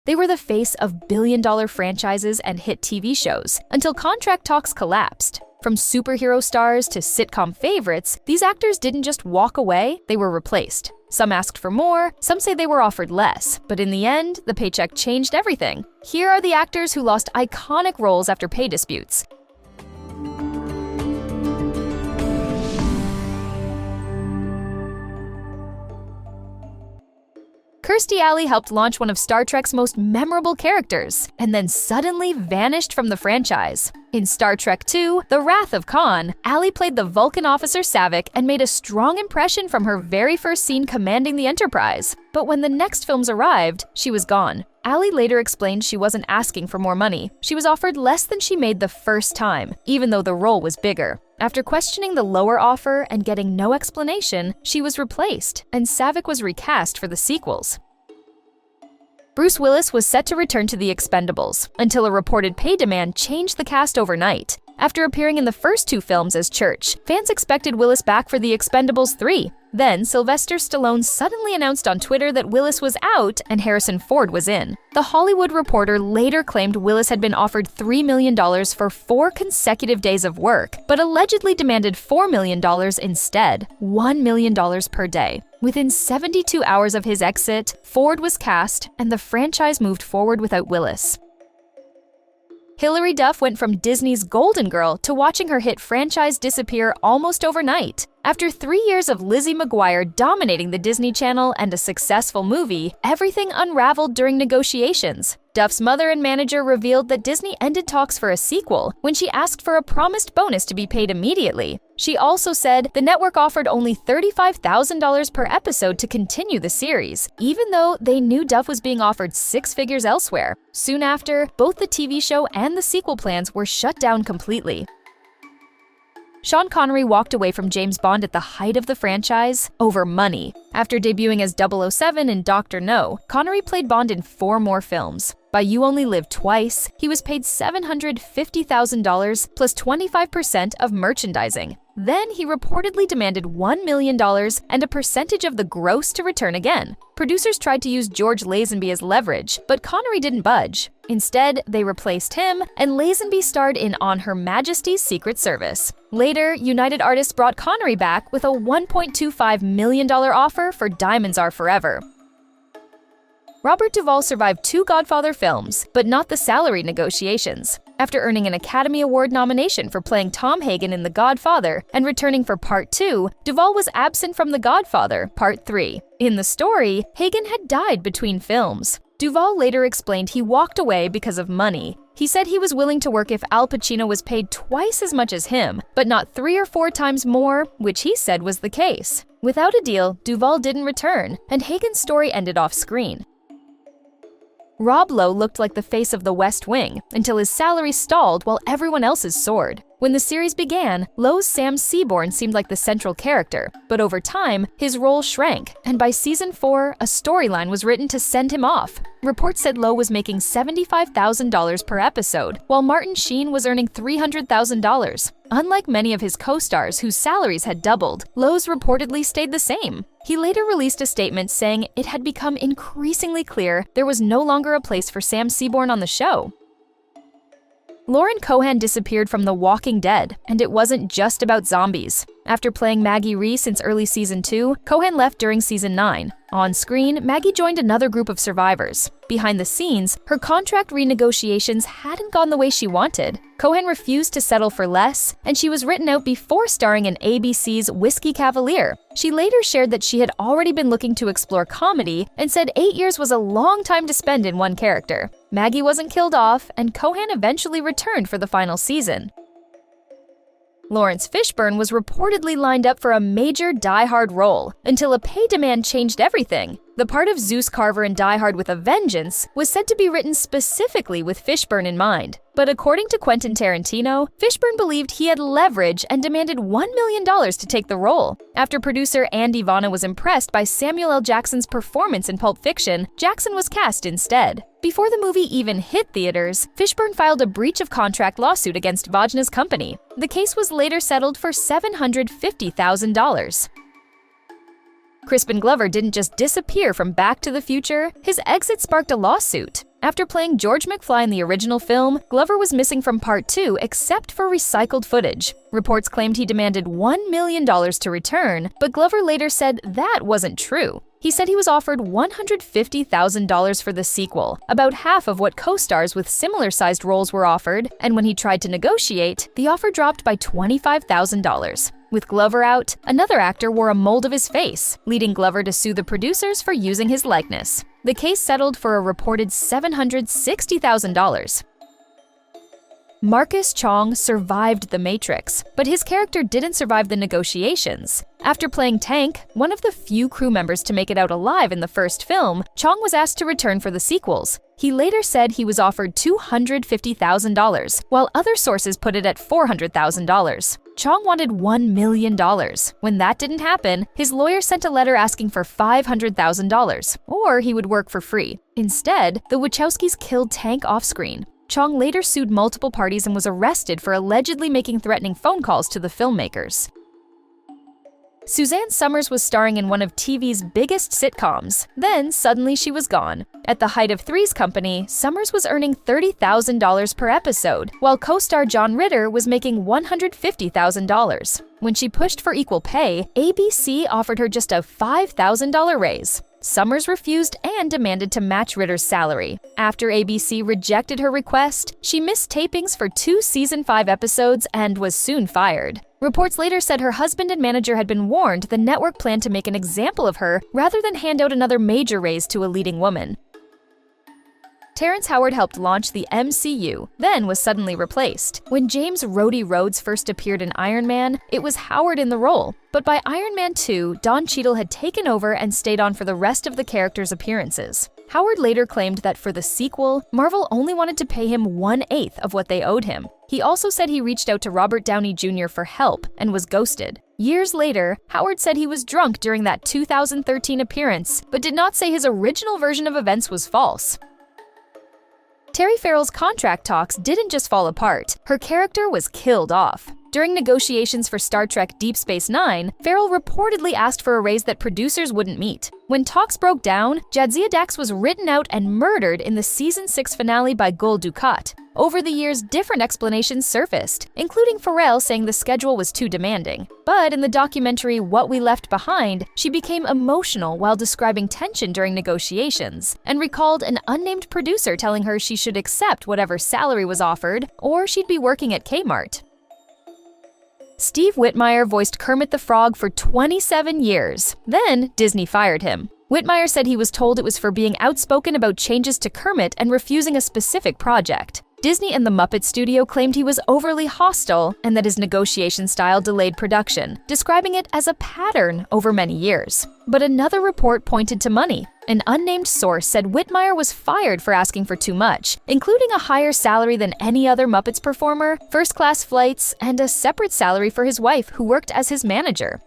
They were the face of billion-dollar franchises and hit TV shows until contract talks collapsed. From superhero stars to sitcom favorites, these actors didn't just walk away, they were replaced. Some asked for more, some say they were offered less, but in the end, the paycheck changed everything. Here are the actors who lost iconic roles after pay disputes. Kirstie Alley helped launch one of Star Trek's most memorable characters, and then suddenly vanished from the franchise. In Star Trek II: The Wrath of Khan, Alley played the Vulcan officer Saavik and made a strong impression from her very first scene commanding the Enterprise. But when the next films arrived, she was gone. Alley later explained she wasn't asking for more money. She was offered less than she made the first time, even though the role was bigger. After questioning the lower offer and getting no explanation, she was replaced, and Saavik was recast for the sequels. Bruce Willis was set to return to The Expendables, until a reported pay demand changed the cast overnight. After appearing in the first two films as Church, fans expected Willis back for The Expendables 3. Then, Sylvester Stallone suddenly announced on Twitter that Willis was out and Harrison Ford was in. The Hollywood Reporter later claimed Willis had been offered $3 million for 4 consecutive days of work, but allegedly demanded $4 million instead, $1 million per day. Within 72 hours of his exit, Ford was cast, and the franchise moved forward without Willis. Hilary Duff went from Disney's Golden Girl to watching her hit franchise disappear almost overnight. After 3 years of Lizzie McGuire dominating the Disney Channel and a successful movie, everything unraveled during negotiations. Duff's mother and manager revealed that Disney ended talks for a sequel when she asked for a promised bonus to be paid immediately. She also said the network offered only $35,000 per episode to continue the series, even though they knew Duff was being offered 6 figures elsewhere. Soon after, both the TV show and the sequel plans were shut down completely. Sean Connery walked away from James Bond at the height of the franchise over money. After debuting as 007 in Dr. No, Connery played Bond in 4 more films. By You Only Live Twice, he was paid $750,000 plus 25% of merchandising. Then he reportedly demanded $1 million and a percentage of the gross to return again. Producers tried to use George Lazenby as leverage, but Connery didn't budge. Instead, they replaced him, and Lazenby starred in On Her Majesty's Secret Service. Later, United Artists brought Connery back with a $1.25 million offer for Diamonds Are Forever. Robert Duvall survived 2 Godfather films, but not the salary negotiations. After earning an Academy Award nomination for playing Tom Hagen in The Godfather and returning for Part 2, Duvall was absent from The Godfather, Part 3. In the story, Hagen had died between films. Duvall later explained he walked away because of money. He said he was willing to work if Al Pacino was paid twice as much as him, but not 3 or 4 times more, which he said was the case. Without a deal, Duvall didn't return, and Hagen's story ended off-screen. Rob Lowe looked like the face of The West Wing until his salary stalled while everyone else's soared. When the series began, Lowe's Sam Seaborn seemed like the central character, but over time, his role shrank, and by season 4, a storyline was written to send him off. Reports said Lowe was making $75,000 per episode, while Martin Sheen was earning $300,000. Unlike many of his co-stars whose salaries had doubled, Lowe's reportedly stayed the same. He later released a statement saying it had become increasingly clear there was no longer a place for Sam Seaborn on the show. Lauren Cohan disappeared from The Walking Dead, and it wasn't just about zombies. After playing Maggie Rhee since early season 2, Cohan left during season 9. On screen, Maggie joined another group of survivors. Behind the scenes, her contract renegotiations hadn't gone the way she wanted. Cohan refused to settle for less, and she was written out before starring in ABC's Whiskey Cavalier. She later shared that she had already been looking to explore comedy and said 8 years was a long time to spend in one character. Maggie wasn't killed off, and Cohan eventually returned for the final season. Laurence Fishburne was reportedly lined up for a major Die Hard role until a pay demand changed everything. The part of Zeus Carver in Die Hard with a Vengeance was said to be written specifically with Fishburne in mind. But according to Quentin Tarantino, Fishburne believed he had leverage and demanded $1 million to take the role. After producer Andy Vana was impressed by Samuel L. Jackson's performance in Pulp Fiction, Jackson was cast instead. Before the movie even hit theaters, Fishburne filed a breach of contract lawsuit against Vajna's company. The case was later settled for $750,000. Crispin Glover didn't just disappear from Back to the Future, his exit sparked a lawsuit. After playing George McFly in the original film, Glover was missing from Part 2 except for recycled footage. Reports claimed he demanded $1 million to return, but Glover later said that wasn't true. He said he was offered $150,000 for the sequel, about half of what co-stars with similar-sized roles were offered, and when he tried to negotiate, the offer dropped by $25,000. With Glover out, another actor wore a mold of his face, leading Glover to sue the producers for using his likeness. The case settled for a reported $760,000. Marcus Chong survived The Matrix, but his character didn't survive the negotiations. After playing Tank, one of the few crew members to make it out alive in the first film, Chong was asked to return for the sequels. He later said he was offered $250,000, while other sources put it at $400,000. Chong wanted $1 million. When that didn't happen, his lawyer sent a letter asking for $500,000, or he would work for free. Instead, the Wachowskis killed Tank off-screen. Chong later sued multiple parties and was arrested for allegedly making threatening phone calls to the filmmakers. Suzanne Somers was starring in one of TV's biggest sitcoms. Then, suddenly she was gone. At the height of Three's Company, Somers was earning $30,000 per episode, while co-star John Ritter was making $150,000. When she pushed for equal pay, ABC offered her just a $5,000 raise. Somers refused and demanded to match Ritter's salary. After ABC rejected her request, she missed tapings for 2 season 5 episodes and was soon fired. Reports later said her husband and manager had been warned the network planned to make an example of her rather than hand out another major raise to a leading woman. Terrence Howard helped launch the MCU, then was suddenly replaced. When James Rhodey Rhodes first appeared in Iron Man, it was Howard in the role. But by Iron Man 2, Don Cheadle had taken over and stayed on for the rest of the character's appearances. Howard later claimed that for the sequel, Marvel only wanted to pay him 1/8 of what they owed him. He also said he reached out to Robert Downey Jr. for help and was ghosted. Years later, Howard said he was drunk during that 2013 appearance, but did not say his original version of events was false. Terry Farrell's contract talks didn't just fall apart, her character was killed off. During negotiations for Star Trek Deep Space Nine, Farrell reportedly asked for a raise that producers wouldn't meet. When talks broke down, Jadzia Dax was written out and murdered in the Season 6 finale by Gul Dukat. Over the years, different explanations surfaced, including Farrell saying the schedule was too demanding. But in the documentary What We Left Behind, she became emotional while describing tension during negotiations, and recalled an unnamed producer telling her she should accept whatever salary was offered, or she'd be working at Kmart. Steve Whitmire voiced Kermit the Frog for 27 years. Then, Disney fired him. Whitmire said he was told it was for being outspoken about changes to Kermit and refusing a specific project. Disney and the Muppet Studio claimed he was overly hostile and that his negotiation style delayed production, describing it as a pattern over many years. But another report pointed to money. An unnamed source said Whitmire was fired for asking for too much, including a higher salary than any other Muppets performer, first-class flights, and a separate salary for his wife who worked as his manager.